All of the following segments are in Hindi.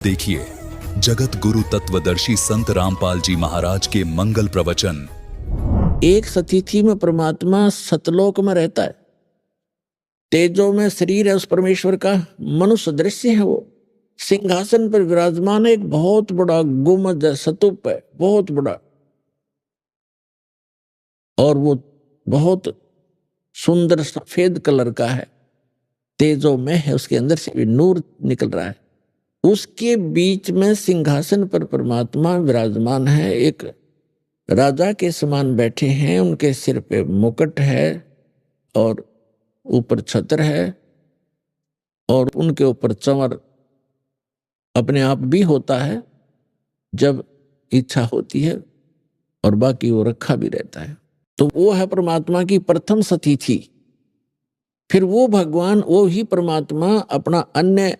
देखिए जगत गुरु तत्वदर्शी संत रामपाल जी महाराज के मंगल प्रवचन। एक सतिथि में परमात्मा सतलोक में रहता है, तेजो में शरीर है उस परमेश्वर का, मनुष्य दृश्य है, वो सिंहासन पर विराजमान है। एक बहुत बड़ा गुम्बद है, स्तूप है बहुत बड़ा, और वो बहुत सुंदर सफेद कलर का है, तेजो में है, उसके अंदर से भी नूर निकल रहा है। उसके बीच में सिंहासन पर परमात्मा विराजमान है, एक राजा के समान बैठे हैं, उनके सिर पे मुकुट है और ऊपर छत्र है, और उनके ऊपर चंवर अपने आप भी होता है जब इच्छा होती है, और बाकी वो रखा भी रहता है। तो वो है परमात्मा की प्रथम सतिथि। फिर वो भगवान, वो ही परमात्मा अपना अन्य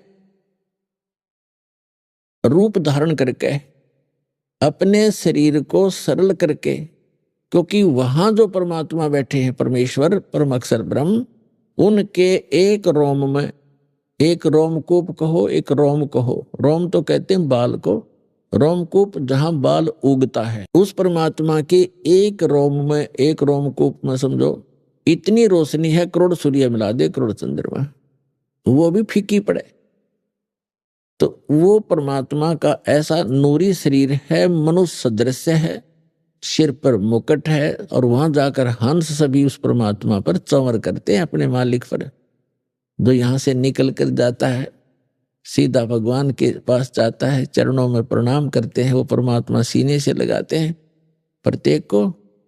रूप धारण करके अपने शरीर को सरल करके, क्योंकि वहां जो परमात्मा बैठे हैं परमेश्वर परम अक्षर ब्रह्म, उनके एक रोम में, एक रोमकूप कहो एक रोम कहो, रोम तो कहते हैं बाल को, रोमकूप जहां बाल उगता है, उस परमात्मा के एक रोम में, एक रोमकूप में समझो इतनी रोशनी है, करोड़ सूर्य मिला दे करोड़ चंद्रमा, वो भी फीकी पड़े। तो वो परमात्मा का ऐसा नूरी शरीर है, मनुष्य सदृश्य है, सिर पर मुकुट है, और वहां जाकर हंस सभी उस परमात्मा पर चंवर करते हैं, अपने मालिक पर। जो यहां से निकल कर जाता है सीधा भगवान के पास जाता है, चरणों में प्रणाम करते हैं, वो परमात्मा सीने से लगाते हैं प्रत्येक को,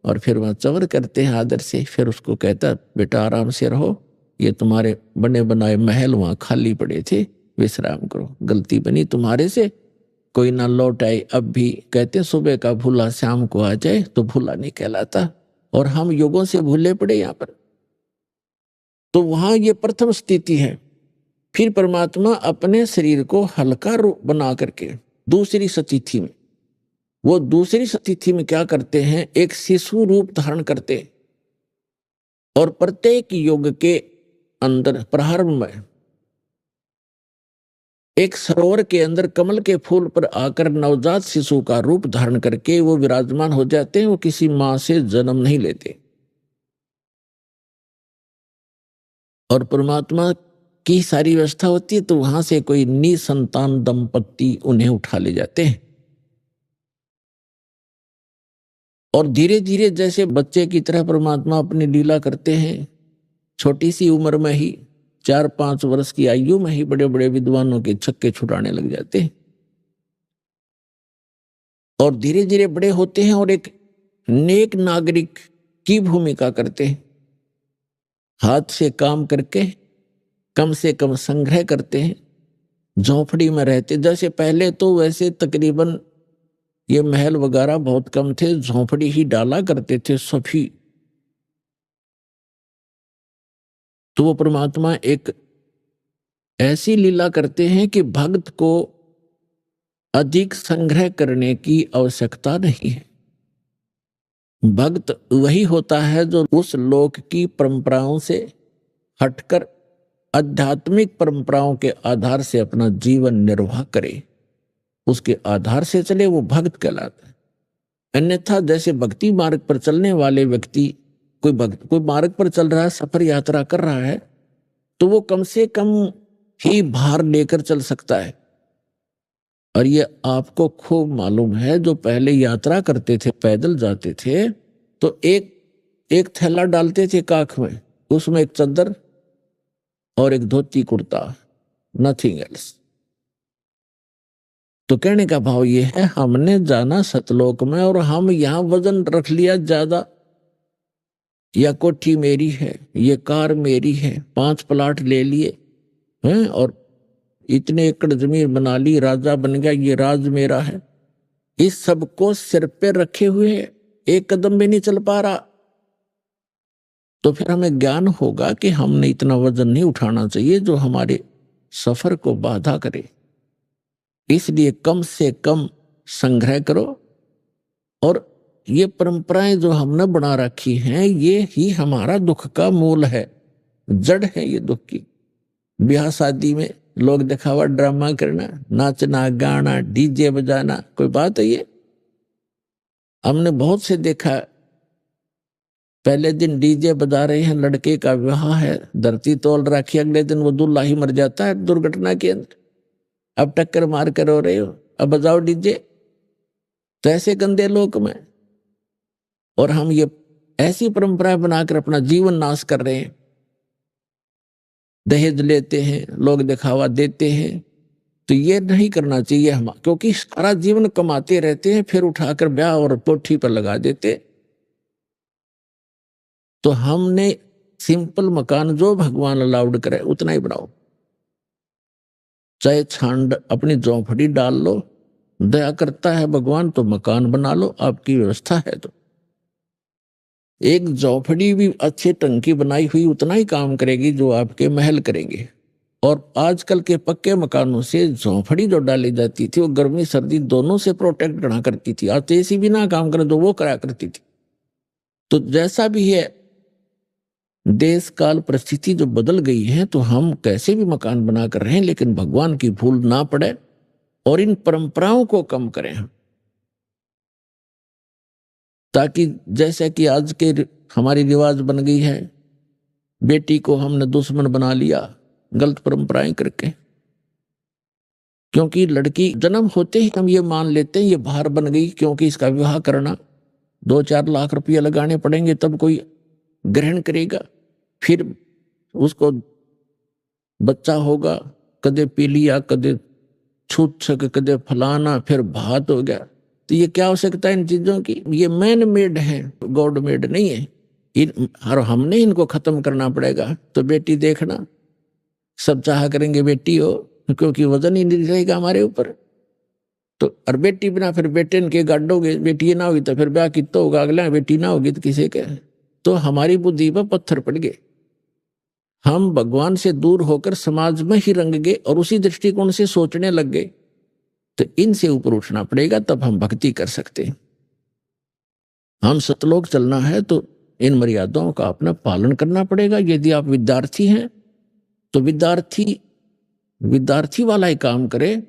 और फिर वहां चंवर करते हैं आदर से। फिर उसको कहता बेटा आराम से रहो, ये तुम्हारे बने बनाए महल वहां खाली पड़े थे, विश्राम करो, गलती बनी तुम्हारे से, कोई ना लौट आए। अब भी कहते सुबह का भूला शाम को आ जाए तो भूला नहीं कहलाता, और हम युगों से भूले पड़े यहां पर। तो वहां ये प्रथम स्थिति है। फिर परमात्मा अपने शरीर को हल्का रूप बना करके दूसरी सतिथि में, वो दूसरी सतिथि में क्या करते हैं, एक शिशु रूप धारण करते, और प्रत्येक युग के अंदर प्रारंभ में एक सरोवर के अंदर कमल के फूल पर आकर नवजात शिशु का रूप धारण करके वो विराजमान हो जाते हैं। वो किसी मां से जन्म नहीं लेते, और परमात्मा की सारी व्यवस्था होती है, तो वहां से कोई निसंतान दंपत्ति उन्हें उठा ले जाते हैं, और धीरे धीरे जैसे बच्चे की तरह परमात्मा अपनी लीला करते हैं। छोटी सी उम्र में ही 4-5 वर्ष की आयु में ही बड़े बड़े विद्वानों के छक्के छुड़ाने लग जाते हैं, और धीरे धीरे बड़े होते हैं और एक नेक नागरिक की भूमिका करते हैं। हाथ से काम करके कम से कम संग्रह करते हैं, झोपड़ी में रहते, जैसे पहले तो वैसे तकरीबन ये महल वगैरह बहुत कम थे, झोपड़ी ही डाला करते थे सभी। तो वो परमात्मा एक ऐसी लीला करते हैं कि भक्त को अधिक संग्रह करने की आवश्यकता नहीं है। भक्त वही होता है जो उस लोक की परंपराओं से हटकर आध्यात्मिक परंपराओं के आधार से अपना जीवन निर्वाह करे, उसके आधार से चले, वो भक्त कहलाता है। अन्यथा जैसे भक्ति मार्ग पर चलने वाले व्यक्ति, कोई मार्ग पर चल रहा है, सफर यात्रा कर रहा है, तो वो कम से कम ही भार लेकर चल सकता है। और ये आपको खूब मालूम है, जो पहले यात्रा करते थे, पैदल जाते थे, तो एक थैला डालते थे काख में, उसमें एक चद्दर और एक धोती कुर्ता, नथिंग एल्स। तो कहने का भाव ये है, हमने जाना सतलोक में, और हम यहां वजन रख लिया ज्यादा, या कोठी मेरी है, ये कार मेरी है, 5 प्लाट ले लिए हैं, और इतने एकड़ जमीन बना ली, राजा बन गया, ये राज मेरा है। इस सब को सिर पे रखे हुए एक कदम भी नहीं चल पा रहा, तो फिर हमें ज्ञान होगा कि हमने इतना वजन नहीं उठाना चाहिए जो हमारे सफर को बाधा करे। इसलिए कम से कम संग्रह करो, और ये परंपराएं जो हमने बना रखी हैं, ये ही हमारा दुख का मूल है, जड़ है ये दुख की। ब्याह शादी में लोग दिखावा ड्रामा करना, नाचना गाना डीजे बजाना, कोई बात है ये? हमने बहुत से देखा, पहले दिन डीजे बजा रहे हैं, लड़के का विवाह है, धरती तोल रखी, अगले दिन वो दूल्हा ही मर जाता है दुर्घटना के अंदर। अब टक्कर मार कर रो रहे हो, अब बजाओ डीजे। तो ऐसे गंदे लोक में, और हम ये ऐसी परंपरा बनाकर अपना जीवन नाश कर रहे हैं। दहेज लेते हैं, लोग दिखावा देते हैं, तो ये नहीं करना चाहिए हम, क्योंकि सारा जीवन कमाते रहते हैं, फिर उठाकर ब्याह और पोठी पर लगा देते। तो हमने सिंपल मकान जो भगवान अलाउड करे उतना ही बनाओ, चाहे छांड अपनी झोंपड़ी डाल लो, दया करता है भगवान तो मकान बना लो, आपकी व्यवस्था है तो। एक झोंपड़ी भी अच्छे ढंग की बनाई हुई उतना ही काम करेगी जो आपके महल करेंगे। और आजकल के पक्के मकानों से झोंपड़ी जो डाली जाती थी वो गर्मी सर्दी दोनों से प्रोटेक्ट करना करती थी। आज तो एसी भी ना काम करे तो वो करा करती थी। तो जैसा भी है, देश काल परिस्थिति जो बदल गई है, तो हम कैसे भी मकान बना कर रहे हैं, लेकिन भगवान की भूल ना पड़े और इन परंपराओं को कम करें, ताकि जैसे कि आज के हमारी रिवाज बन गई है, बेटी को हमने दुश्मन बना लिया गलत परंपराएं करके। क्योंकि लड़की जन्म होते ही हम ये मान लेते हैं ये भार बन गई, क्योंकि इसका विवाह करना 2-4 लाख रुपया लगाने पड़ेंगे तब कोई ग्रहण करेगा, फिर उसको बच्चा होगा, कदे पी लिया, कदे छूत छक, कदे फलाना, फिर भात हो गया। तो ये क्या आवश्यकता है इन चीजों की? ये मैन मेड है, गॉड मेड नहीं है। और हमने इनको खत्म करना पड़ेगा। तो बेटी देखना, सब चाह करेंगे बेटी हो, क्योंकि वजन ही नहीं रहेगा हमारे ऊपर। तो और बेटी बिना फिर बेटे के गाड़ोगे, बेटी ना होगी तो फिर ब्याह कितना होगा, अगला बेटी ना होगी तो किसे के। तो हमारी बुद्धि पर पत्थर पड़ गए, हम भगवान से दूर होकर समाज में ही रंग गए और उसी दृष्टिकोण से सोचने लग गए। तो इनसे ऊपर उठना पड़ेगा, तब हम भक्ति कर सकते हैं। हम सतलोक चलना है तो इन मर्यादाओं का अपना पालन करना पड़ेगा। यदि आप विद्यार्थी हैं तो विद्यार्थी वाला ही काम करे,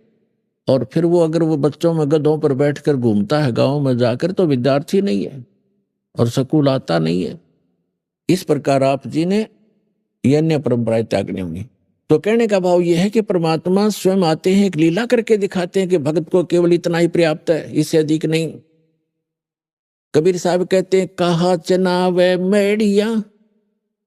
और फिर वो अगर वो बच्चों में गधों पर बैठकर घूमता है गांव में जाकर तो विद्यार्थी नहीं है और स्कूल आता नहीं है। इस प्रकार आप जी ने ये अन्य परंपराएं त्यागनी होंगी। तो कहने का भाव यह है कि परमात्मा स्वयं आते हैं, एक लीला करके दिखाते हैं कि भक्त को केवल इतना ही पर्याप्त है, इससे अधिक नहीं। कबीर साहब कहते हैं, कहा चनावे मेड़िया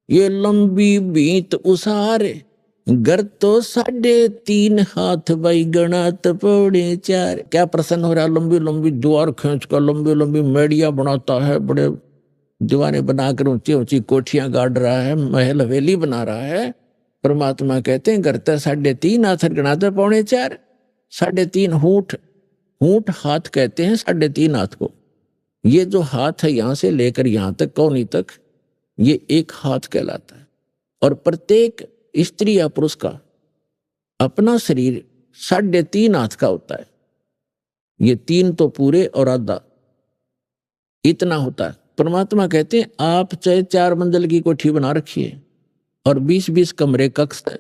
ये लंबी बीत उसारे, घर तो 3.5 हाथ भाई गणात पौड़े 4। क्या प्रसन्न हो रहा, लंबी लंबी द्वार खींच कर लंबी लंबी मेड़िया बनाता है, बड़े दीवाने बनाकर ऊंची ऊंची कोठियां गाड़ रहा है, महल हवेली बना रहा है। परमात्मा कहते हैं, घर तो 3.5 हाथ गणाते पौड़े 4। 3.5 हूठ हाथ कहते हैं 3.5 हाथ को। ये जो हाथ है यहां से लेकर यहां तक कौनी तक, ये एक हाथ कहलाता है। और प्रत्येक स्त्री या पुरुष का अपना शरीर 3.5 हाथ का होता है। ये 3 तो पूरे और आधा इतना होता है। परमात्मा कहते हैं, आप चाहे 4 मंजिल की कोठी बना रखिए और 20-20 कमरे कक्ष है,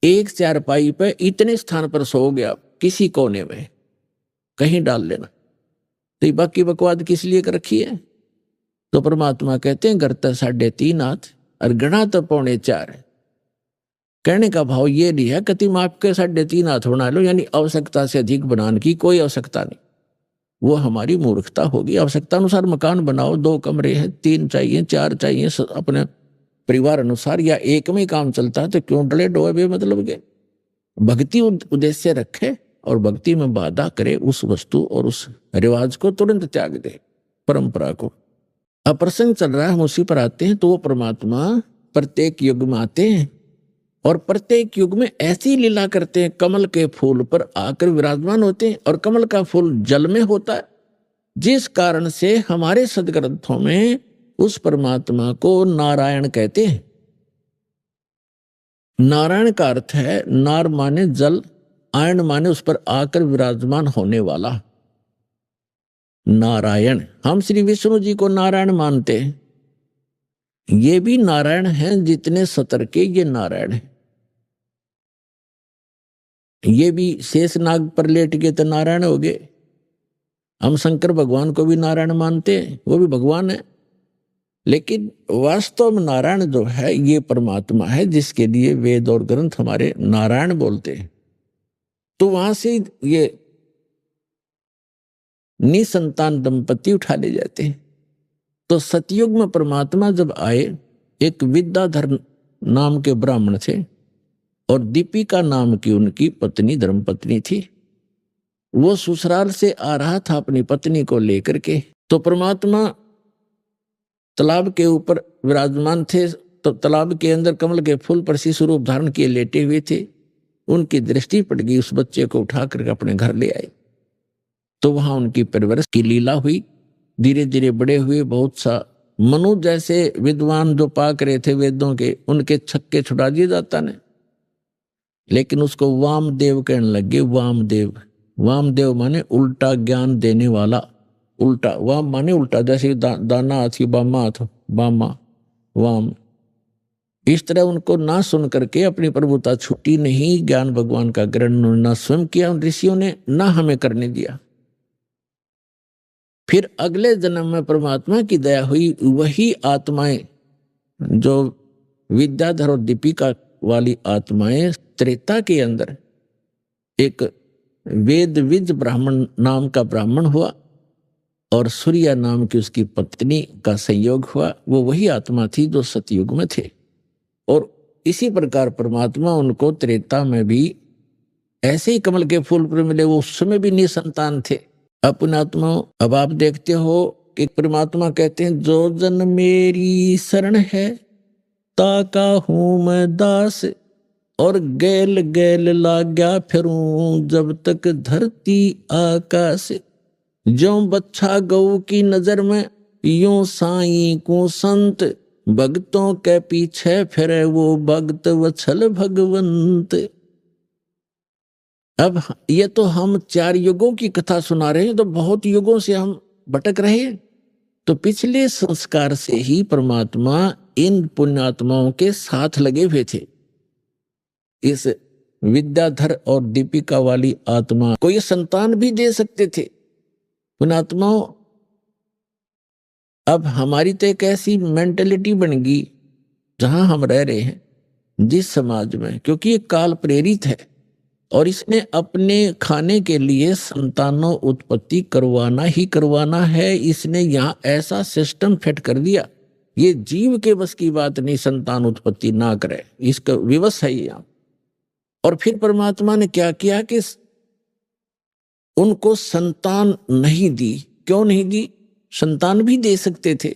एक चारपाई पे इतने स्थान पर सो गया, किसी कोने में कहीं डाल लेना, तो बाकी बकवाद किस लिए कर रखी है? तो परमात्मा कहते हैं, घर तो 3.5 हाथ और गणा तो 3.25 है। कहने का भाव ये नहीं है कति माप के 3.5 हाथ बना लो, यानी आवश्यकता से अधिक बनाने की कोई आवश्यकता नहीं, वो हमारी मूर्खता होगी। आवश्यकता अनुसार मकान बनाओ, 2 कमरे हैं, 3 चाहिए, 4 चाहिए, अपने परिवार अनुसार, या एक में ही काम चलता है तो क्यों डले डोए बेमतलब के। भक्ति उद्देश्य रखे और भक्ति में बाधा करे, उस वस्तु और उस रिवाज को तुरंत त्याग दे, परंपरा को। अब प्रसंग चल रहा है, हम उसी पर आते हैं। तो वो परमात्मा प्रत्येक युग में आते हैं और प्रत्येक युग में ऐसी लीला करते हैं, कमल के फूल पर आकर विराजमान होते हैं। और कमल का फूल जल में होता है, जिस कारण से हमारे सदग्रंथों में उस परमात्मा को नारायण कहते हैं। नारायण का अर्थ है, नार माने जल, आयन माने उस पर आकर विराजमान होने वाला। नारायण, हम श्री विष्णु जी को नारायण मानते हैं, ये भी नारायण हैं, जितने सतर के ये नारायण हैं। ये भी शेष नाग पर लेट के तो नारायण हो गए। हम शंकर भगवान को भी नारायण मानते हैं, वो भी भगवान है, लेकिन वास्तव में नारायण जो है ये परमात्मा है जिसके लिए वेद और ग्रंथ हमारे नारायण बोलते हैं। तो वहां से ये निसंतान दंपति उठा ले जाते हैं। तो सतयुग में परमात्मा जब आए, एक विद्याधर नाम के ब्राह्मण थे और दीपिका नाम की उनकी पत्नी धर्मपत्नी थी। वो ससुराल से आ रहा था अपनी पत्नी को लेकर के, तो परमात्मा तालाब के ऊपर विराजमान थे। तो तालाब के अंदर कमल के फूल पर शिशु रूप धारण किए लेटे हुए थे। उनकी दृष्टि पड़ गई, उस बच्चे को उठा करके अपने घर ले आए। तो वहां उनकी परवरिश की लीला हुई, धीरे धीरे बड़े हुए। बहुत सा मनु जैसे विद्वान जो पाक रहे थे वेदों के, उनके छक्के छुड़ा दिए दाता ने, लेकिन उसको वामदेव कहने लगे। वामदेव, वामदेव माने उल्टा ज्ञान देने वाला। उल्टा, वाम माने उल्टा, जैसे दाना हाथी बामा हाथ, बामा वाम। इस तरह उनको ना सुन करके अपनी प्रभुता छुट्टी नहीं, ज्ञान भगवान का ग्रहण ना स्वयं किया उन ऋषियों ने, ना हमें करने दिया। फिर अगले जन्म में परमात्मा की दया हुई, वही आत्माएं जो विद्याधर और दीपिका वाली आत्माएं त्रेता के अंदर एक वेदविज ब्राह्मण नाम का ब्राह्मण हुआ और सूर्या नाम की उसकी पत्नी का संयोग हुआ। वो वही आत्मा थी जो सतयुग में थे। और इसी प्रकार परमात्मा उनको त्रेता में भी ऐसे ही कमल के फूल पर मिले। वो उस समय भी निसंतान थे। अपनात्मा, अब आप देखते हो कि परमात्मा कहते हैं, जो जन मेरी शरण है ताका हूं मैं दास, और गैल गैल लाग्या फिरूं जब तक धरती आकाश। ज्यों बच्छा गऊ की नजर में यूं साईं को संत, भक्तों के पीछे फिरे वो भक्त वत्सल भगवंत। अब ये तो हम 4 युगों की कथा सुना रहे हैं, तो बहुत युगों से हम भटक रहे हैं। तो पिछले संस्कार से ही परमात्मा इन पुण्यात्माओं के साथ लगे हुए थे। इस विद्याधर और दीपिका वाली आत्मा को ये संतान भी दे सकते थे। पुण्यात्माओं, अब हमारी तो एक ऐसी मेंटेलिटी बन गई जहां हम रह रहे हैं, जिस समाज में, क्योंकि ये काल प्रेरित है और इसने अपने खाने के लिए संतानों उत्पत्ति करवाना ही करवाना है। इसने यहाँ ऐसा सिस्टम फिट कर दिया, ये जीव के बस की बात नहीं संतान उत्पत्ति ना करे, इसका विवश है यहाँ। और फिर परमात्मा ने क्या किया कि उनको संतान नहीं दी। क्यों नहीं दी? संतान भी दे सकते थे।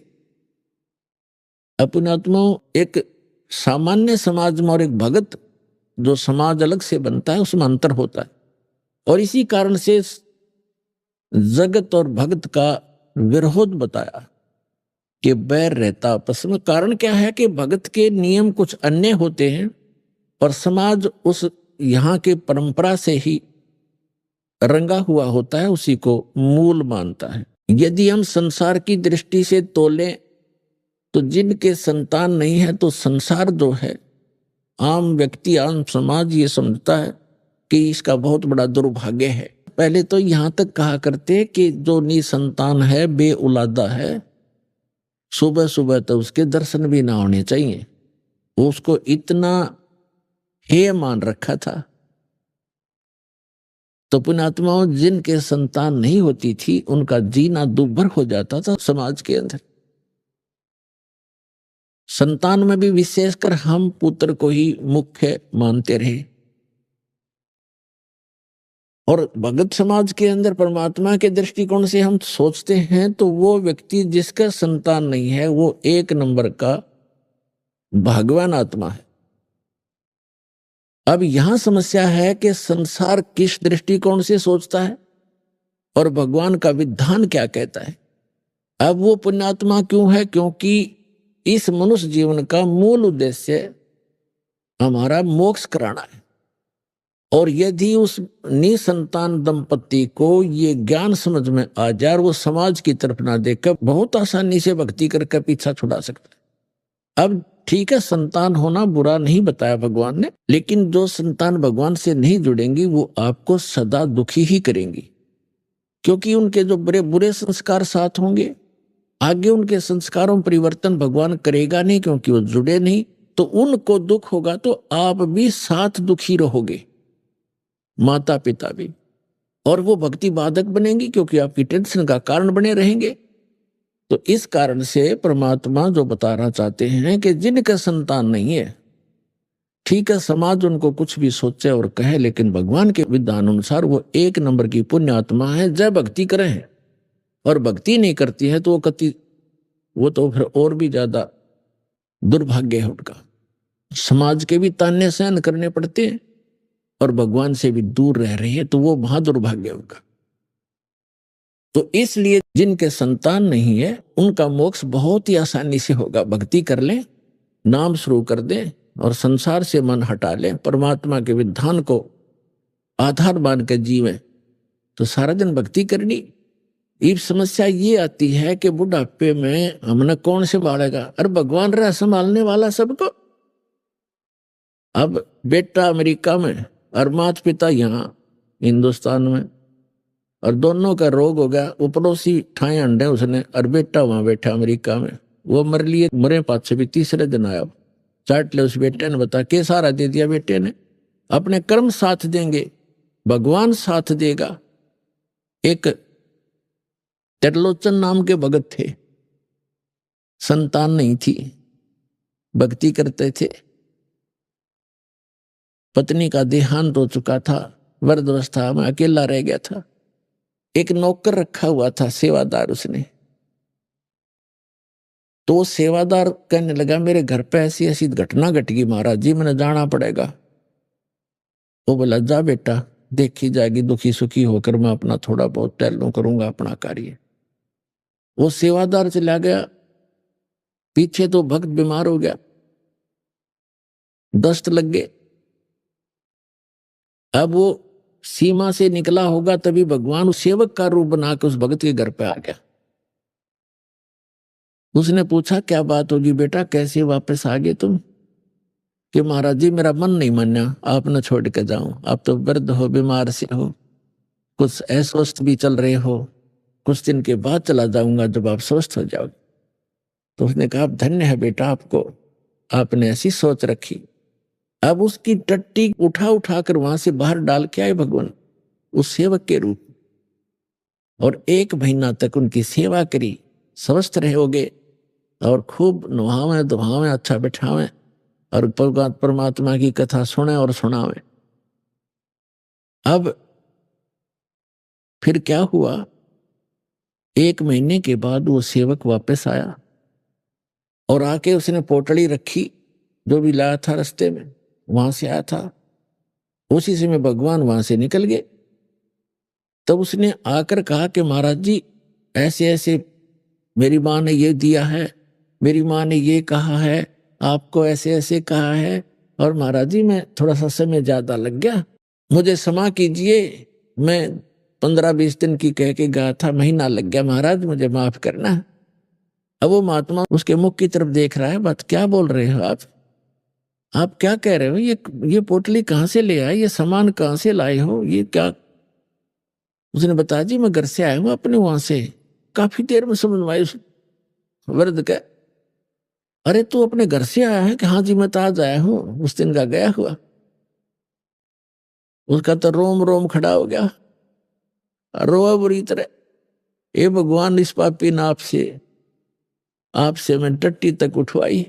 अपनात्माओं, एक सामान्य समाज में और एक भगत जो समाज अलग से बनता है, उसमें अंतर होता है। और इसी कारण से जगत और भगत का विरोध बताया कि बैर रहता आपस में। कारण क्या है कि भगत के नियम कुछ अन्य होते हैं और समाज उस यहाँ के परंपरा से ही रंगा हुआ होता है, उसी को मूल मानता है। यदि हम संसार की दृष्टि से तोलें तो जिनके संतान नहीं है, तो संसार जो है, आम व्यक्ति, आम समाज ये समझता है कि इसका बहुत बड़ा दुर्भाग्य है। पहले तो यहाँ तक कहा करते कि जो निसंतान है, बे औलादा है, सुबह सुबह तो उसके दर्शन भी ना होने चाहिए। उसको इतना हेय मान रखा था। तो पुण्यात्माओं, जिनके संतान नहीं होती थी, उनका जीना दुर्भर हो जाता था समाज के अंदर। संतान में भी विशेषकर हम पुत्र को ही मुख्य मानते रहे। और भगत समाज के अंदर परमात्मा के दृष्टिकोण से हम सोचते हैं तो वो व्यक्ति जिसका संतान नहीं है, वो 1 नंबर का भगवान आत्मा है। अब यहां समस्या है कि संसार किस दृष्टिकोण से सोचता है और भगवान का विधान क्या कहता है। अब वो पुण्यात्मा क्यों है? क्योंकि इस मनुष्य जीवन का मूल उद्देश्य हमारा मोक्ष कराना है। और यदि उस निसंतान दंपति को ये ज्ञान समझ में आ जाए, वो समाज की तरफ ना देखकर बहुत आसानी से भक्ति करके पीछा छुड़ा सकता है। अब ठीक है, संतान होना बुरा नहीं बताया भगवान ने, लेकिन जो संतान भगवान से नहीं जुड़ेंगी वो आपको सदा दुखी ही करेंगी, क्योंकि उनके जो बुरे बुरे संस्कार साथ होंगे। आगे उनके संस्कारों में परिवर्तन भगवान करेगा नहीं, क्योंकि वो जुड़े नहीं। तो उनको दुख होगा तो आप भी साथ दुखी रहोगे, माता पिता भी, और वो भक्ति बाधक बनेंगी, क्योंकि आपकी टेंशन का कारण बने रहेंगे। तो इस कारण से परमात्मा जो बताना चाहते हैं कि जिनका संतान नहीं है, ठीक है, समाज उनको कुछ भी सोचे और कहे, लेकिन भगवान के विधान अनुसार वो 1 नंबर की पुण्य आत्मा है। जय भक्ति करें हैं, और भक्ति नहीं करती है तो वो तो फिर और भी ज्यादा दुर्भाग्य है उनका। समाज के भी ताने सहन करने पड़ते हैं और भगवान से भी दूर रह रहे हैं, तो वो महादुर्भाग्य है उनका। तो इसलिए जिनके संतान नहीं है उनका मोक्ष बहुत ही आसानी से होगा। भक्ति कर लें, नाम शुरू कर दें और संसार से मन हटा लें, परमात्मा के विधान को आधार मान कर जीवें, तो सारा दिन भक्ति करनी। ये समस्या ये आती है कि बुढ़ापे में हमने कौन संभालेगा? अरे भगवान रहा संभालने वाला सबको। अब बेटा अमेरिका में और माता पिता यहाँ हिंदुस्तान में, और दोनों का रोग हो गया। वो पड़ोसी ठाए अंडे उसने, और बेटा वहां बैठा अमेरिका में, वो मर लिए, मरे पाँच से भी तीसरे दिन आया, चाट ले उस बेटे ने। बता के सारा दे दिया बेटे ने। अपने कर्म साथ देंगे, भगवान साथ देगा। एक त्रिलोचन नाम के भगत थे, संतान नहीं थी, भक्ति करते थे। पत्नी का देहांत हो चुका था, वृद्धावस्था में अकेला रह गया था। एक नौकर रखा हुआ था, सेवादार उसने। तो सेवादार कहने लगा मेरे घर पे ऐसी ऐसी घटना घट गई महाराज जी, मैंने जाना पड़ेगा। वो बोला जा बेटा, देखी जाएगी, दुखी सुखी होकर मैं अपना थोड़ा बहुत टहलूं, करूंगा अपना कार्य। वो सेवादार चला गया, पीछे तो भक्त बीमार हो गया, दस्त लग गए। अब वो सीमा से निकला होगा तभी भगवान उस सेवक का रूप बना के उस भक्त के घर पे आ गया। उसने पूछा क्या बात होगी बेटा, कैसे वापस आ गए तुम? कि महाराज जी मेरा मन नहीं माना, आप न छोड़ के जाऊं, आप तो वृद्ध हो, बीमार से हो, कुछ अस्वस्थ भी चल रहे हो, कुछ दिन के बाद चला जाऊंगा जब आप स्वस्थ हो जाओगे। तो उसने कहा धन्य है बेटा आपको, आपने ऐसी सोच रखी। अब उसकी टट्टी उठा उठा कर वहां से बाहर डाल के आए भगवान उस सेवक के रूप, और 1 महीना तक उनकी सेवा करी। स्वस्थ रहोगे और खूब नुहावें दुहावें, अच्छा बैठावें, और परमात्मा की कथा सुने और सुनावें। अब फिर क्या हुआ, 1 महीने के बाद वो सेवक वापस आया और आके उसने पोटली रखी, जो भी लाया था रास्ते में, वहां से आया था। उसी समय भगवान वहां से निकल गए। तब उसने आकर कहा कि महाराज जी ऐसे ऐसे मेरी माँ ने ये दिया है, मेरी माँ ने ये कहा है, आपको ऐसे ऐसे कहा है, और महाराज जी मैं थोड़ा सा समय ज्यादा लग गया, मुझे क्षमा कीजिए, मैं 15-20 दिन की कह के गया था, महीना लग गया महाराज, मुझे माफ करना। अब वो महात्मा उसके मुख की तरफ देख रहा है, बात क्या बोल रहे हो आप क्या कह रहे हो? ये पोटली कहाँ से ले आए, ये सामान कहाँ से लाए हो, ये क्या? उसने बताया जी मैं घर से आया हूं अपने वहां से। काफी देर में समझ में आई वृद्ध का, अरे तू अपने घर से आया है? कि हाँ जी मैं तो आज आया हूं, उस दिन का गया हुआ। उसका तो रोम रोम खड़ा हो गया, रोआ बुरी तरह। ए भगवान, इस पापी ने आपसे मैं टट्टी तक उठवाई,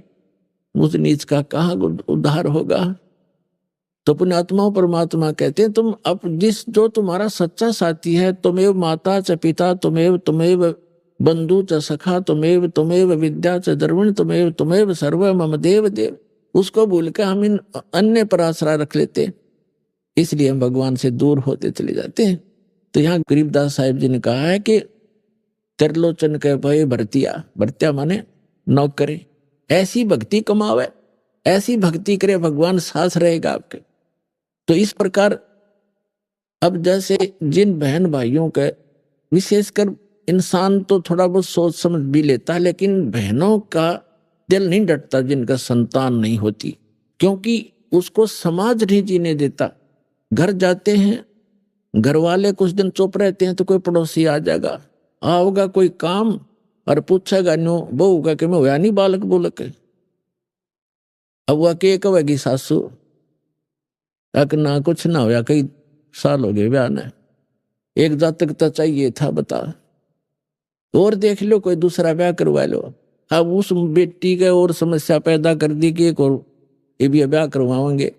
उस नीच का कहाँ उद्धार होगा? तो पुण्यात्माओं परमात्मा कहते हैं तुम अब जो तुम्हारा सच्चा साथी है, तुमेव माता च पिता, तुमेव बंधु च सखा, तुमेव विद्या च द्रविण, तुमेव सर्व मम देव देव, उसको भूल के हम इन अन्य पर आसरा रख लेते, इसलिए हम भगवान से दूर होते चले जाते हैं। तो यहाँ गरीबदास साहिब जी ने कहा है कि त्रिलोचन के भय भरतिया माने नौकरे, ऐसी भक्ति कमावे, ऐसी भक्ति करे, भगवान साथ रहेगा आपके। तो इस प्रकार अब जैसे जिन बहन भाइयों के, विशेषकर इंसान तो थोड़ा बहुत सोच समझ भी लेता है, लेकिन बहनों का दिल नहीं डटता जिनका संतान नहीं होती, क्योंकि उसको समाज नहीं जीने देता। घर जाते हैं, घर वाले कुछ दिन चुप रहते हैं तो कोई पड़ोसी आ जाएगा, आओगा कोई काम और पूछेगा नो बहू का कि मैं होया नहीं बालक बोलक। अब वह के कहेगी सासू अक ना कुछ ना होया, कई साल हो गए ब्याह ने, एक जातक तो चाहिए था बता, और देख लो कोई दूसरा ब्याह करवा लो। अब उस बेटी के और समस्या पैदा कर दी कि एक और ये भी ब्याह करवाएंगे,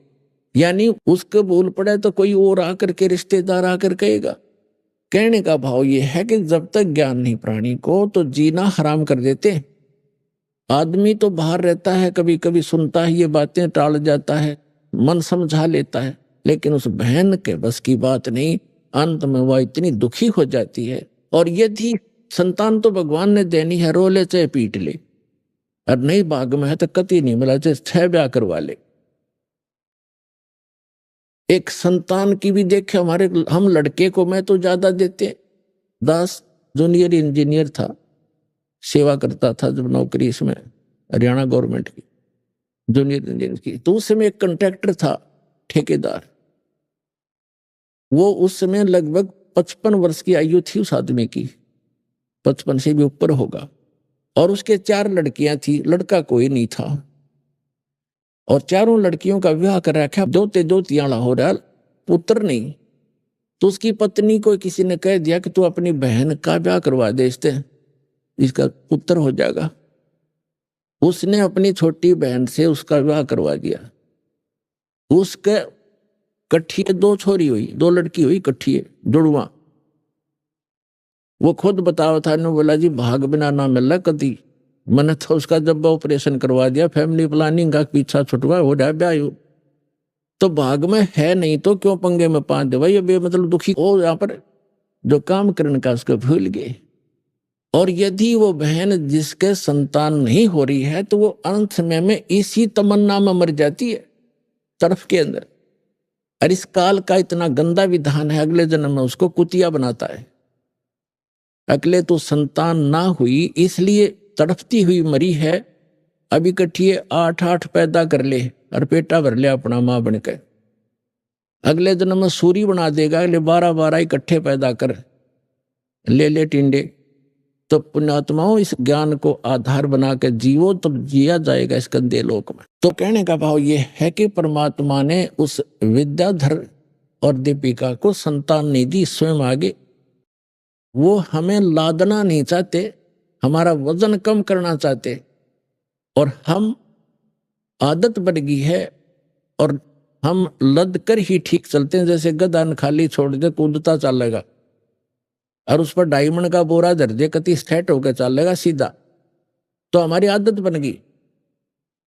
यानी उसके भूल पड़े तो कोई और आकर के रिश्तेदार आकर कहेगा। कहने का भाव ये है कि जब तक ज्ञान नहीं प्राणी को तो जीना हराम कर देते। आदमी तो बाहर रहता है, कभी कभी सुनता है ये बातें, टाल जाता है, मन समझा लेता है, लेकिन उस बहन के बस की बात नहीं। अंत में वह इतनी दुखी हो जाती है। और यदि संतान तो भगवान ने देनी है, रो ले चाहे पीट ले, और नहीं भाग में है तो कति नहीं मिला चाहे 6 ब्याह करवा ले। एक संतान की भी देखे हमारे, हम लड़के को मैं तो ज्यादा देते। दास जूनियर इंजीनियर था, सेवा करता था जब नौकरी इसमें हरियाणा गवर्नमेंट की जूनियर इंजीनियर की, तो उस समय एक कंट्रैक्टर था ठेकेदार, वो उस समय लगभग 55 वर्ष की आयु थी उस आदमी की, 55 से भी ऊपर होगा, और उसके 4 लड़कियां थी, लड़का कोई नहीं था, और चारों लड़कियों का विवाह कर रखा, दो तियाला हो रहा, पुत्र नहीं। तो उसकी पत्नी को किसी ने कह दिया कि तू अपनी बहन का ब्याह करवा दे, इसका पुत्र हो जाएगा। उसने अपनी छोटी बहन से उसका विवाह करवा दिया। उसके कट्ठिए 2 छोरी हुई, 2 लड़की हुई कट्ठिए जुड़वा। वो खुद बतावा था, ने बोला जी भाग बिना ना मिला कदी, मैंने तो उसका जब ऑपरेशन करवा दिया, फैमिली प्लानिंग का पीछा छुटवा हो जाए ब्याह, तो भाग में है नहीं तो क्यों पंगे में पांच दे भाई। मतलब दुखी हो, यहाँ पर जो काम करने का उसको भूल गए। और यदि वो बहन जिसके संतान नहीं हो रही है तो वो अंत समय में इसी तमन्ना में मर जाती है तड़फ के अंदर। और इस काल का इतना गंदा विधान है, अगले जन्म में उसको कुतिया बनाता है। अगले तो संतान ना हुई इसलिए तड़फती हुई मरी है, अभी कट्ठिए 8 पैदा कर ले और पेटा भर ले अपना मां बनकर। अगले जन्म में सूरी बना देगा, अगले 12 इकट्ठे पैदा कर ले टिंडे। तो पुण्यात्माओं इस ज्ञान को आधार बना के जीवो तब जिया जाएगा इस गंदे लोक में। तो कहने का भाव ये है कि परमात्मा ने उस विद्याधर और दीपिका को संतान नहीं दी, स्वयं आगे। वो हमें लादना नहीं चाहते, हमारा वजन कम करना चाहते, और हम आदत बन गई है और हम लद कर ही ठीक चलते हैं। जैसे गधा खाली छोड़ दे कूदता चलेगा, और उस पर डायमंड का बोरा धर दे कति स्ट्रेट होकर चलेगा सीधा। तो हमारी आदत बन गई,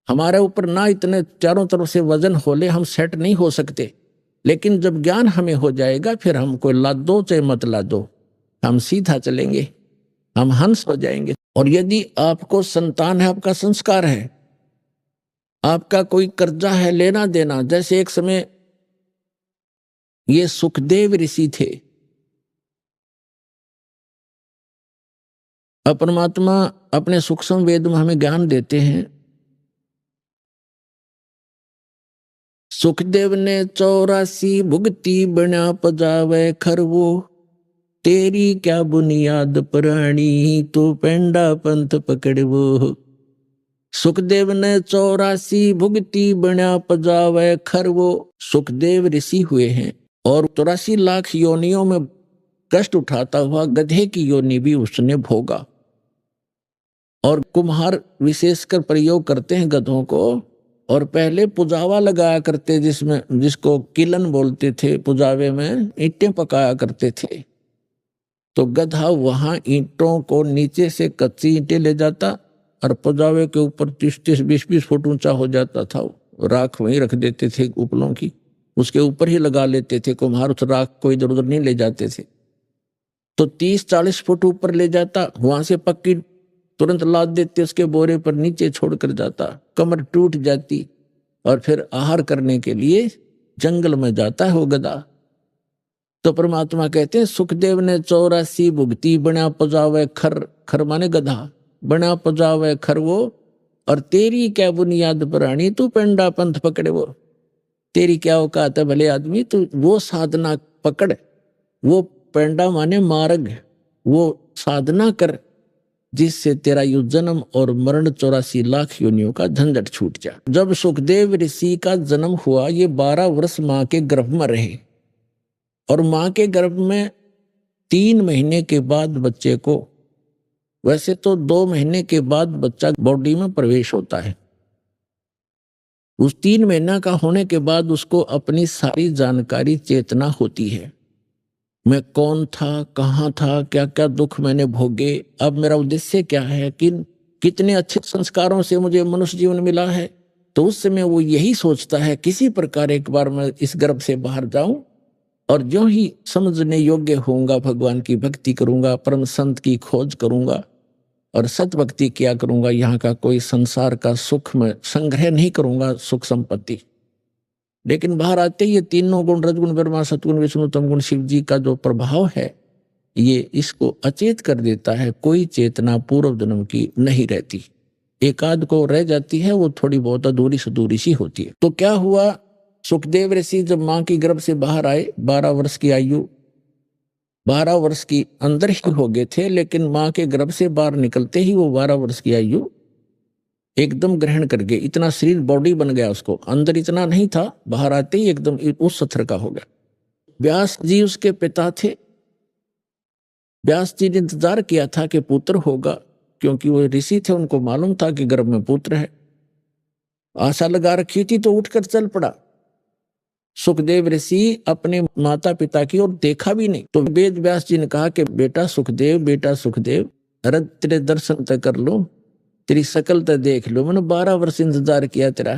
हमारे ऊपर ना इतने चारों तरफ से वजन होले, हम सेट नहीं हो सकते। लेकिन जब ज्ञान हमें हो जाएगा फिर हम कोई लाद दो चाहे मत लाद दो, हम सीधा चलेंगे, हम हंस हो जाएंगे। और यदि आपको संतान है, आपका संस्कार है, आपका कोई कर्जा है लेना देना, जैसे एक समय ये सुखदेव ऋषि थे, परमात्मा अपने सूक्ष्म वेद में हमें ज्ञान देते हैं। सुखदेव ने 84 भुगती बना पजावे खरवो, तेरी क्या बुनियाद पुरानी तो पेंडा पंथ पकड़वो। सुखदेव ने 84 भुगती बना पजावे खरवो। सुखदेव ऋषि हुए हैं और 84 लाख योनियों में कष्ट उठाता हुआ गधे की योनि भी उसने भोगा। और कुम्हार विशेषकर प्रयोग करते हैं गधों को, और पहले पुजावा लगाया करते जिसको किलन बोलते थे, पुजावे में ईंटें पकाया करते थे। तो गधा वहां ईंटों को नीचे से कच्ची ईंटें ले जाता और पुजावे के ऊपर 30-30, 20-20 फुट ऊंचा हो जाता था, राख वहीं रख देते थे उपलों की, उसके ऊपर ही लगा लेते थे कुम्हार, उस राख को इधर उधर नहीं ले जाते थे। तो 30-40 फुट ऊपर ले जाता, वहां से पक्की तुरंत लाद देते, उसके बोरे पर नीचे छोड़कर जाता, कमर टूट जाती, और फिर आहार करने के लिए जंगल में जाता है वो गधा। तो परमात्मा कहते हैं सुखदेव ने 84 भुगती बना पजावे खर, खर माने गधा, बना पजावे खर वो, और तेरी क्या बुनियाद प्राणी तू पेंडा पंथ पकड़े। वो तेरी क्या औकात है भले आदमी, तू वो साधना पकड़, वो पेंडा माने मार्ग, वो साधना कर जिससे तेरा यु जन्म और मरण 84 लाख योनियों का झंझट छूट जाए। जब सुखदेव ऋषि का जन्म हुआ, ये 12 वर्ष माँ के गर्भ में रहे और माँ के गर्भ में 3 महीने के बाद बच्चे को, वैसे तो 2 महीने के बाद बच्चा बॉडी में प्रवेश होता है, उस 3 महीना का होने के बाद उसको अपनी सारी जानकारी चेतना होती है। मैं कौन था, कहाँ था, क्या क्या दुख मैंने भोगे, अब मेरा उद्देश्य क्या है, कितने अच्छे संस्कारों से मुझे मनुष्य जीवन मिला है। तो उस समय वो यही सोचता है किसी प्रकार एक बार मैं इस गर्भ से बाहर जाऊं और जो ही समझने योग्य होऊंगा भगवान की भक्ति करूंगा, परम संत की खोज करूंगा और सत भक्ति किया करूंगा। यहाँ का कोई संसार का सुख में संग्रह नहीं करूंगा, सुख संपत्ति। लेकिन बाहर आते ही ये तीनों गुण, रजगुण ब्रह्मा, सतगुण विष्णु, तमगुण शिव जी का जो प्रभाव है, ये इसको अचेत कर देता है। कोई चेतना पूर्व जन्म की नहीं रहती, एकाध को रह जाती है, वो थोड़ी बहुत अधूरी सधूरी सी होती है। तो क्या हुआ, सुखदेव ऋषि जब माँ की गर्भ से बाहर आए, 12 वर्ष की आयु, 12 वर्ष की अंदर ही हो गए थे, लेकिन माँ के गर्भ से बाहर निकलते ही वो 12 वर्ष की आयु एकदम ग्रहण कर गए। इतना शरीर बॉडी बन गया उसको, अंदर इतना नहीं था, बाहर आते ही एकदम उस स्तर का हो गया। व्यास जी उसके पिता थे। व्यास जी ने इंतजार किया था कि पुत्र होगा, क्योंकि वो ऋषि थे, उनको मालूम था कि गर्भ में पुत्र है। आशा लगा रखी थी तो उठकर चल पड़ा। सुखदेव ऋषि अपने माता पिता की ओर देखा भी नहीं। तो वेद व्यास जी ने कहा कि बेटा सुखदेव, बेटा सुखदेव, अरे तेरे दर्शन तक कर लो, तेरी शकल तो देख लो, मैंने 12 वर्ष इंतजार किया तेरा।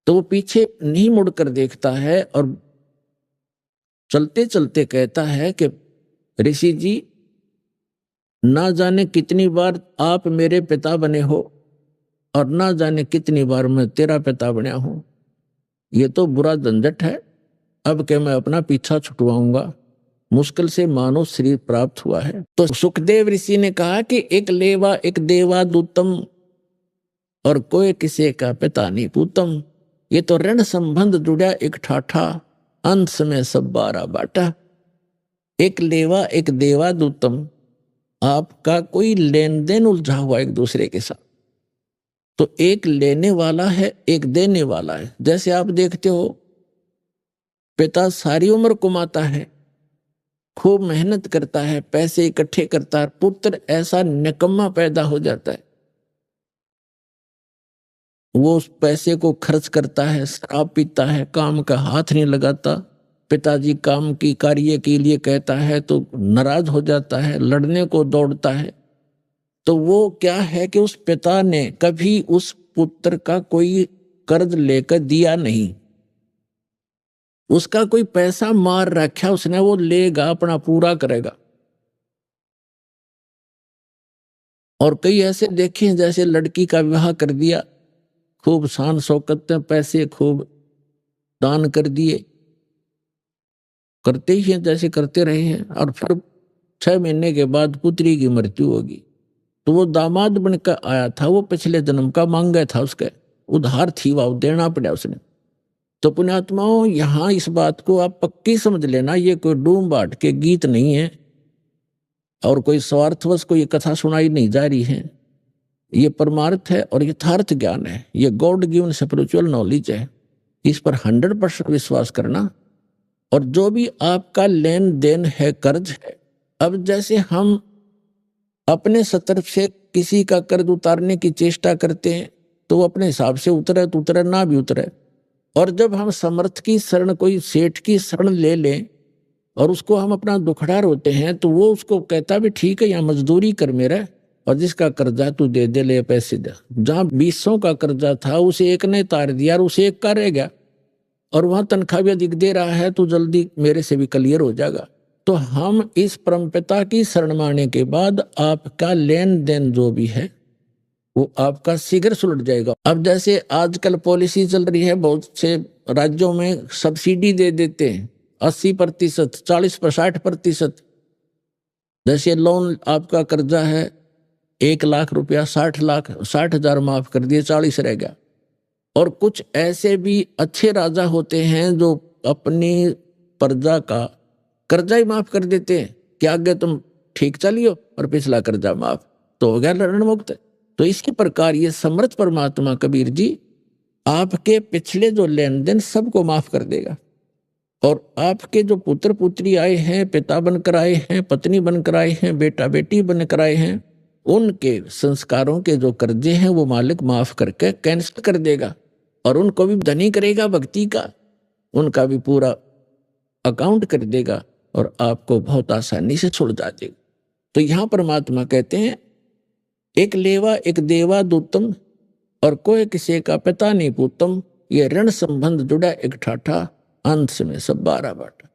तो वो पीछे नहीं मुड़कर देखता है और चलते चलते कहता है कि ऋषि जी, ना जाने कितनी बार आप मेरे पिता बने हो और ना जाने कितनी बार मैं तेरा पिता बना हूं। ये तो बुरा झंझट है, अब के मैं अपना पीछा छुटवाऊंगा। मुश्किल से मानव शरीर प्राप्त हुआ है। तो सुखदेव ऋषि ने कहा कि एक लेवा एक देवा दूतम और कोई किसी का पिता नहीं पूतम। ये तो ऋण संबंध जुड़ा एक ठाठा, अंत में सब 12 बाटा। एक लेवा एक देवा दूतम, आपका कोई लेन देन उलझा हुआ एक दूसरे के साथ। तो एक लेने वाला है, एक देने वाला है। जैसे आप देखते हो, पिता सारी उम्र कमाता है, खूब मेहनत करता है, पैसे इकट्ठे करता है, पुत्र ऐसा निकम्मा पैदा हो जाता है, वो उस पैसे को खर्च करता है, शराब पीता है, काम का हाथ नहीं लगाता। पिताजी काम की कार्य के लिए कहता है तो नाराज हो जाता है, लड़ने को दौड़ता है। तो वो क्या है कि उस पिता ने कभी उस पुत्र का कोई कर्ज लेकर दिया नहीं, उसका कोई पैसा मार रखा उसने, वो लेगा, अपना पूरा करेगा। और कई ऐसे देखे हैं, जैसे लड़की का विवाह कर दिया, खूब शान शौकत में पैसे खूब दान कर दिए, करते ही हैं जैसे करते रहे हैं, और फिर 6 महीने के बाद पुत्री की मृत्यु होगी। तो वो दामाद बनकर आया था, वो पिछले जन्म का मांगा था, उसके उधार थी, वह देना पड़ा उसने। तो पुण्यात्माओं, यहाँ इस बात को आप पक्की समझ लेना, ये कोई डूम बाट के गीत नहीं है और कोई स्वार्थवश कोई कथा सुनाई नहीं जा रही है। ये परमार्थ है और यथार्थ ज्ञान है, ये गॉड गिवन स्पिरिचुअल नॉलेज है। इस पर 100% विश्वास करना। और जो भी आपका लेन देन है, कर्ज है, अब जैसे हम अपने तरफ से किसी का कर्ज उतारने की चेष्टा करते हैं तो वो अपने हिसाब से उतरे तो उतरे, ना भी उतरे। और जब हम समर्थ की शरण, कोई सेठ की शरण ले लें और उसको हम अपना दुखड़ा रोते हैं, तो वो उसको कहता भी ठीक है, यहाँ मजदूरी कर मेरा, और जिसका कर्जा तू दे दे, ले पैसे दे। जहाँ 200 का कर्जा था उसे एक ने तार दिया और उसे एक का रह गया, और वहां तनख्वाह भी अधिक दे रहा है, तो जल्दी मेरे से भी क्लियर हो जाएगा। तो हम इस परमपिता की शरण में आने के बाद आपका लेन देन जो भी है वो आपका शीघ्र सुलट जाएगा। अब जैसे आजकल पॉलिसी चल रही है, बहुत से राज्यों में सब्सिडी दे देते हैं 80%, 40%, 60%। जैसे लोन आपका कर्जा है 1 लाख रुपया, 60 हजार माफ कर दिए, 40 रह गया। और कुछ ऐसे भी अच्छे राजा होते हैं जो अपनी प्रजा का कर्जा ही माफ कर देते हैं कि आगे तुम ठीक चलियो और पिछला कर्जा माफ, तो हो गया ऋण मुक्त। तो इसी प्रकार ये समर्थ परमात्मा कबीर जी आपके पिछले जो लेन देन सबको माफ कर देगा। और आपके जो पुत्र पुत्री आए हैं, पिता बनकर आए हैं, पत्नी बनकर आए हैं, बेटा बेटी बनकर आए हैं, उनके संस्कारों के जो कर्जे हैं वो मालिक माफ करके कैंसिल कर देगा और उनको भी धनी करेगा भक्ति का, उनका भी पूरा अकाउंट कर देगा और आपको बहुत आसानी से सुलझा देगा। तो यहां परमात्मा कहते हैं एक लेवा एक देवा दूतम और कोई किसी का पिता नहीं पूतम, ये ऋण संबंध जुड़ा एक ठाठा, अंत में सब 12 बाटा।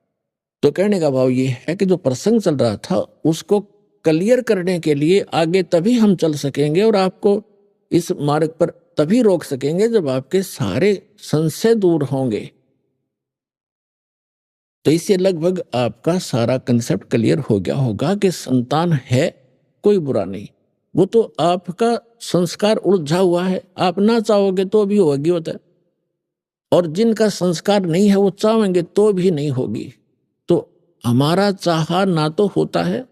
तो कहने का भाव ये है कि जो प्रसंग चल रहा था उसको क्लियर करने के लिए आगे तभी हम चल सकेंगे और आपको इस मार्ग पर तभी रोक सकेंगे जब आपके सारे संशय दूर होंगे। तो इससे लगभग आपका सारा कंसेप्ट क्लियर हो गया होगा कि संतान है कोई बुरा नहीं, वो तो आपका संस्कार उलझा हुआ है, आप ना चाहोगे तो भी होगी होता है, और जिनका संस्कार नहीं है वो चाहेंगे तो भी नहीं होगी। तो हमारा चाहा ना तो होता है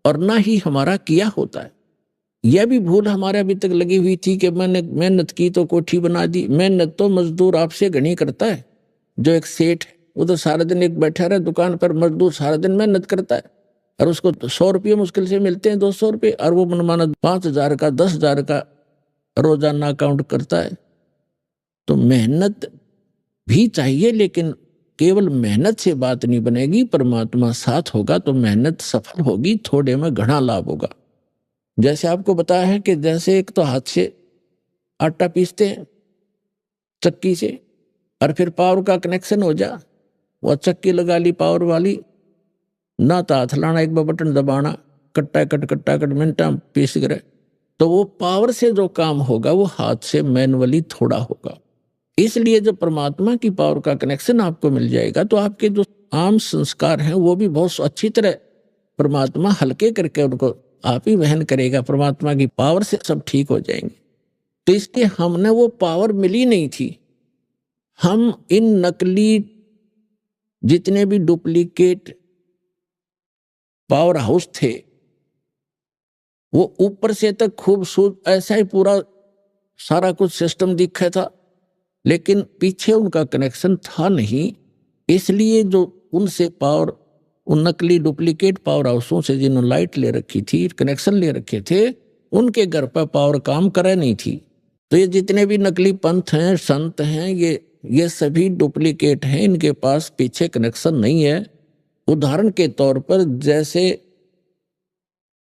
और ना ही हमारा किया होता है। यह भी भूल हमारे अभी तक लगी हुई थी कि मैंने मेहनत की तो कोठी बना दी। मेहनत तो मजदूर आपसे घनी करता है। जो एक सेठ है वो तो सारा दिन एक बैठा रहे दुकान पर, मजदूर सारा दिन मेहनत करता है और उसको 100 रुपये मुश्किल से मिलते हैं, 200 रुपये, और वो मनमाना 5,000 का 10,000 का रोजाना अकाउंट करता है। तो मेहनत भी चाहिए, लेकिन केवल मेहनत से बात नहीं बनेगी। परमात्मा साथ होगा तो मेहनत सफल होगी, थोड़े में घना लाभ होगा। जैसे आपको बताया है कि जैसे एक तो हाथ से आटा पीसते हैं चक्की से, और फिर पावर का कनेक्शन हो जा, वह चक्की लगा ली पावर वाली, ना तो हाथ लाना, एक बार बटन दबाना, कट्टा कट मिनटा पीस करे। तो वो पावर से जो काम होगा वो हाथ से मैनुअली थोड़ा होगा। इसलिए जब परमात्मा की पावर का कनेक्शन आपको मिल जाएगा तो आपके जो आम संस्कार हैं वो भी बहुत अच्छी तरह परमात्मा हल्के करके उनको आप ही वहन करेगा। परमात्मा की पावर से सब ठीक हो जाएंगे। तो इसलिए हमने वो पावर मिली नहीं थी। हम इन नकली जितने भी डुप्लीकेट पावर हाउस थे वो ऊपर से तक खूबसूरत ऐसा ही पूरा सारा कुछ सिस्टम दिखा था, लेकिन पीछे उनका कनेक्शन था नहीं। इसलिए जो उनसे पावर, उन नकली डुप्लीकेट पावर हाउसों से जिन्होंने लाइट ले रखी थी, कनेक्शन ले रखे थे, उनके घर पर पावर काम करे नहीं थी। तो ये जितने भी नकली पंथ हैं, संत हैं, ये सभी डुप्लीकेट हैं, इनके पास पीछे कनेक्शन नहीं है। उदाहरण के तौर पर जैसे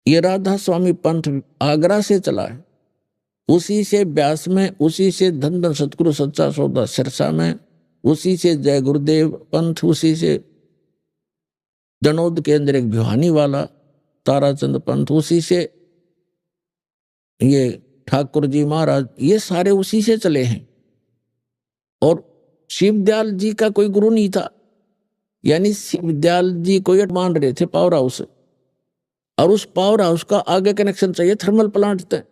ये राधा स्वामी पंथ आगरा से चला है, उसी से ब्यास में, उसी से धन धन सतगुरु सच्चा सौदा सिरसा में, उसी से जय गुरुदेव पंथ, उसी से जनोद के अंदर एक भिवानी वाला ताराचंद पंथ, उसी से ये ठाकुर जी महाराज, ये सारे उसी से चले हैं। और शिवदयाल जी का कोई गुरु नहीं था, यानी शिवदयाल जी को ये मान रहे थे पावर हाउस, और उस पावर हाउस का आगे कनेक्शन चाहिए थर्मल प्लांट तक।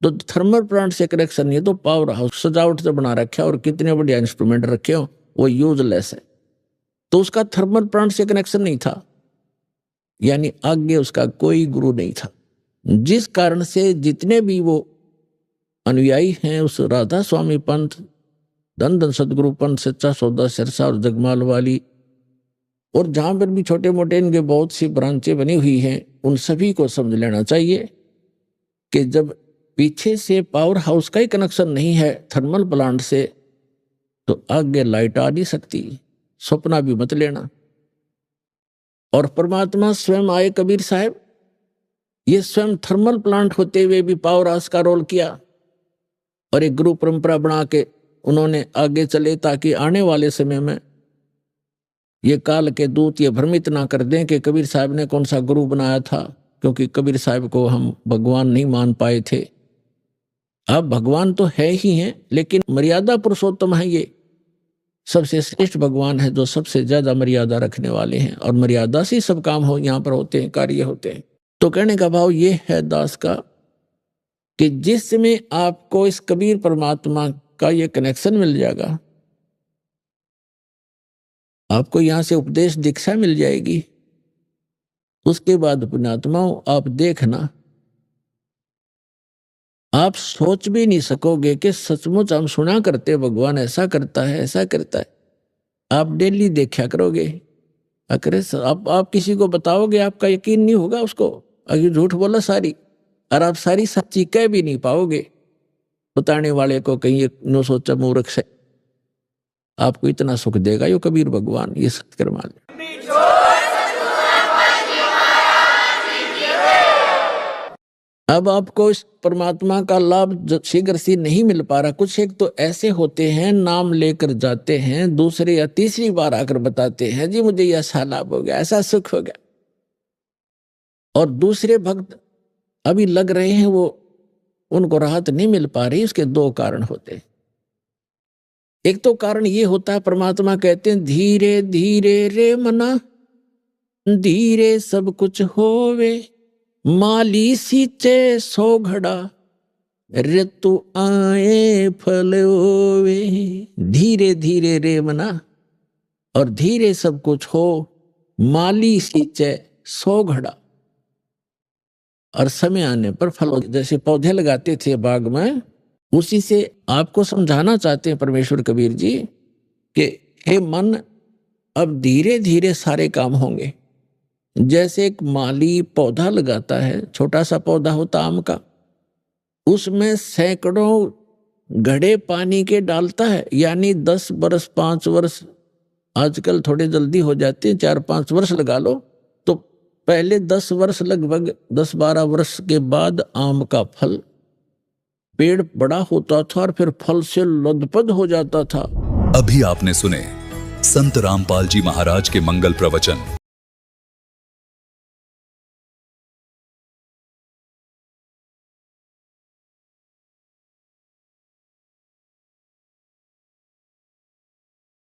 तो थर्मल प्लांट से कनेक्शन नहीं है तो पावर हाउस सजावट से बना रखे और कितने बढ़िया इंस्ट्रूमेंट रखे हो वो यूजलेस है। तो उसका थर्मल प्लांट से कनेक्शन नहीं था, यानी आगे उसका कोई गुरु नहीं था। जिस कारण से जितने भी वो अनुयायी हैं उस राधा स्वामी पंथ, धन धन सतगुरु पंथ, सच्चा सौदा सिरसा और जगमाल वाली, और जहां पर भी छोटे मोटे इनके बहुत सी ब्रांचें बनी हुई हैं, उन सभी को समझ लेना चाहिए कि जब पीछे से पावर हाउस का ही कनेक्शन नहीं है थर्मल प्लांट से, तो आगे लाइट आ नहीं सकती, सपना भी मत लेना। और परमात्मा स्वयं आए कबीर साहब, ये स्वयं थर्मल प्लांट होते हुए भी पावर हाउस का रोल किया और एक गुरु परंपरा बना के उन्होंने आगे चले, ताकि आने वाले समय में ये काल के दूत ये भ्रमित ना कर दें कि कबीर साहब ने कौन सा गुरु बनाया था, क्योंकि कबीर साहब को हम भगवान नहीं मान पाए थे। अब भगवान तो है ही हैं, लेकिन मर्यादा पुरुषोत्तम है, ये सबसे श्रेष्ठ भगवान है जो सबसे ज्यादा मर्यादा रखने वाले हैं, और मर्यादा से सब काम हो यहाँ पर होते हैं, कार्य होते हैं। तो कहने का भाव ये है दास का कि जिसमें आपको इस कबीर परमात्मा का ये कनेक्शन मिल जाएगा, आपको यहां से उपदेश दीक्षा मिल जाएगी। उसके बाद पुण्यात्माओं आप देखना, आप सोच भी नहीं सकोगे कि सचमुच हम सुना करते भगवान ऐसा करता है, ऐसा करता है। आप डेली देखा करोगे, अरे आप किसी को बताओगे, आपका यकीन नहीं होगा उसको, अगर झूठ बोला सारी, और आप सारी सच्ची कह भी नहीं पाओगे। बताने वाले को कहीं नो सोचा मूर्ख से, आपको इतना सुख देगा यो कबीर भगवान, ये सत्कर मान लो। अब आपको इस परमात्मा का लाभ शीघ्र से नहीं मिल पा रहा। कुछ एक तो ऐसे होते हैं, नाम लेकर जाते हैं, दूसरे या तीसरी बार आकर बताते हैं जी मुझे ऐसा लाभ हो गया, ऐसा सुख हो गया। और दूसरे भक्त अभी लग रहे हैं, वो उनको राहत नहीं मिल पा रही। उसके दो कारण होते हैं। एक तो कारण ये होता है, परमात्मा कहते हैं धीरे धीरे रे मना, धीरे सब कुछ होवे, माली सींचे सो घड़ा, ऋतु आए फल होवे। धीरे धीरे रे मना, और धीरे सब कुछ हो, माली सींचे सो घड़ा, और समय आने पर फल हो। जैसे पौधे लगाते थे बाग में, उसी से आपको समझाना चाहते हैं परमेश्वर कबीर जी कि हे मन, अब धीरे धीरे सारे काम होंगे। जैसे एक माली पौधा लगाता है, छोटा सा पौधा होता आम का, उसमें सैकड़ों घड़े पानी के डालता है, यानी 10 वर्ष 5 वर्ष, आजकल थोड़े जल्दी हो जाते हैं, 4-5 वर्ष लगा लो, तो पहले 10 वर्ष, लगभग 10-12 वर्ष के बाद आम का फल, पेड़ बड़ा होता था और फिर फल से लदपद हो जाता था। अभी आपने सुने संत रामपाल जी महाराज के मंगल प्रवचन।